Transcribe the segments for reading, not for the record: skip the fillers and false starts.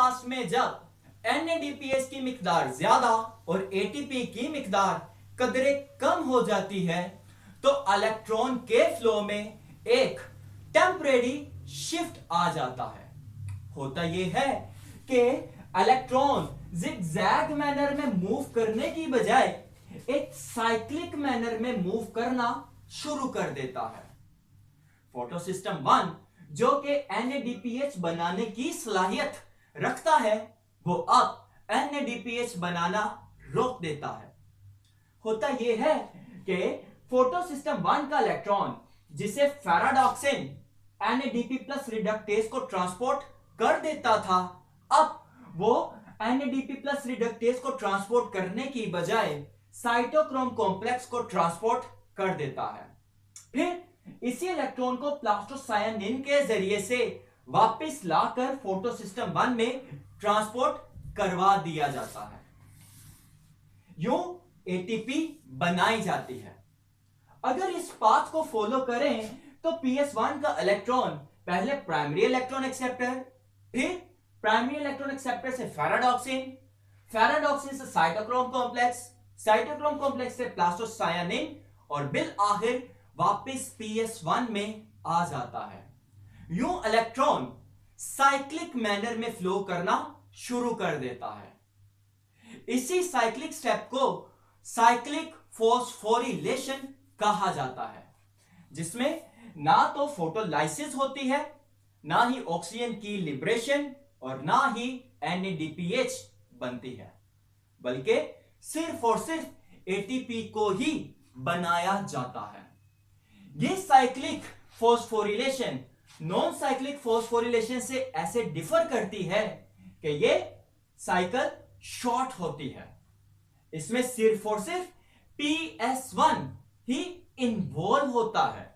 पास में जब NADPH की मिकदार ज्यादा और ATP की मिकदार कदरे कम हो जाती है तो इलेक्ट्रॉन के फ्लो में एक टेम्परेरी शिफ्ट आ जाता है। होता यह है कि इलेक्ट्रॉन जिगजैग मैनर में मूव करने की बजाय एक साइक्लिक मैनर में मूव करना शुरू कर देता है। फोटो सिस्टम 1 जो कि NADPH बनाने की सलाहियत रखता है वो अब NADPH बनाना रोक देता है। होता यह है कि फोटो सिस्टम 1 का इलेक्ट्रॉन जिसे फेराडॉक्सिन NADP प्लस रिडक्टेज को ट्रांसपोर्ट कर देता था, अब वो NADP प्लस रिडक्टेज को ट्रांसपोर्ट करने की बजाय साइटोक्रोम कॉम्प्लेक्स को ट्रांसपोर्ट कर देता है। फिर इसी इलेक्ट्रॉन को प्लास्टोसायनिन के जरिए से वापस लाकर फोटो सिस्टम 1 में ट्रांसपोर्ट करवा दिया जाता है। यूं ATP बनाई जाती है। अगर इस पाथ को फॉलो करें तो PS1 का इलेक्ट्रॉन पहले प्राइमरी इलेक्ट्रॉन एक्सेप्टर, फिर प्राइमरी इलेक्ट्रॉन एक्सेप्टर से फेराडॉक्सिन, फेराडॉक्सिन से साइटोक्रोम कॉम्प्लेक्स, साइटोक्रोम कॉम्प्लेक्स से प्लास्टोसायनिन और बिल आखिर वापस PS1 में आ जाता है। यूं इलेक्ट्रॉन साइक्लिक मैनर में फ्लो करना शुरू कर देता है। इसी साइक्लिक स्टेप को साइक्लिक फॉस्फोरिलेशन कहा जाता है, जिसमें ना तो फोटोलाइसिस होती है, ना ही ऑक्सीजन की लिबरेशन और ना ही NADPH बनती है, बल्कि सिर्फ और सिर्फ ATP को ही बनाया जाता है। ये cyclic phosphorylation non cyclic phosphorylation से ऐसे डिफर करती है कि ये साइकिल शॉर्ट होती है। इसमें सिर्फ और सिर्फ PS1 ही इन्वॉल्व होता है।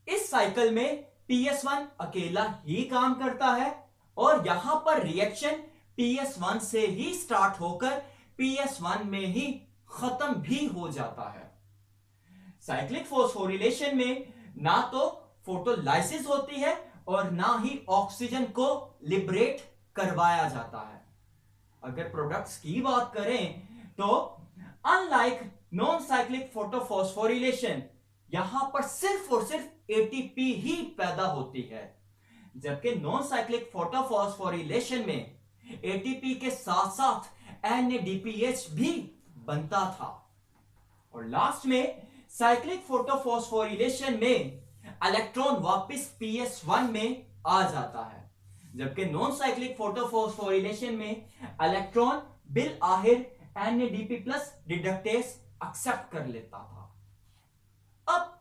इस साइकिल में PS1 अकेला ही काम करता है और यहां पर रिएक्शन PS1 से ही स्टार्ट होकर PS1 में ही खत्म भी हो जाता है। साइक्लिक फॉस्फोरिलेशन में ना तो फोटोलाइसिस होती है और ना ही ऑक्सीजन को लिबरेट करवाया जाता है। अगर प्रोडक्ट्स की बात करें तो अनलाइक नॉन साइक्लिक फोटोफॉस्फोरिलेशन यहां पर सिर्फ और सिर्फ ATP ही पैदा होती है, जबकि नॉन साइक्लिक फोटोफॉस्फोरिलेशन में ATP के साथ साथ NADPH भी बनता था। और लास्ट में साइक्लिक फोटोफॉस्फोरिलेशन में इलेक्ट्रॉन वापस PS1 में आ जाता है, जबकि नॉन साइक्लिक फोटोफॉस्फोरिलेशन में इलेक्ट्रॉन बिल आखिर NADP प्लस रिडक्टेज एक्सेप्ट कर लेता था। अब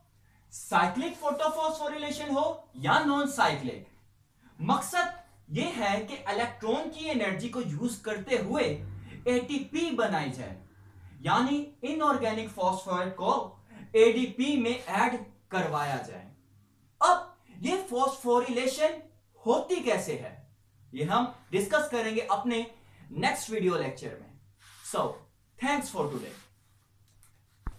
साइक्लिक फोटोफॉस्फोरिलेशन हो या नॉन साइक्लिक, मकसद यह है कि इलेक्ट्रॉन की एनर्जी को यूज करते हुए ATP बनाई जाए, यानी इनऑर्गेनिक फॉस्फेट को ADP में ऐड करवाया जाए। अब यह फॉस्फोरिलेशन होती कैसे है, यह हम डिस्कस करेंगे अपने नेक्स्ट वीडियो लेक्चर में। So thanks for today.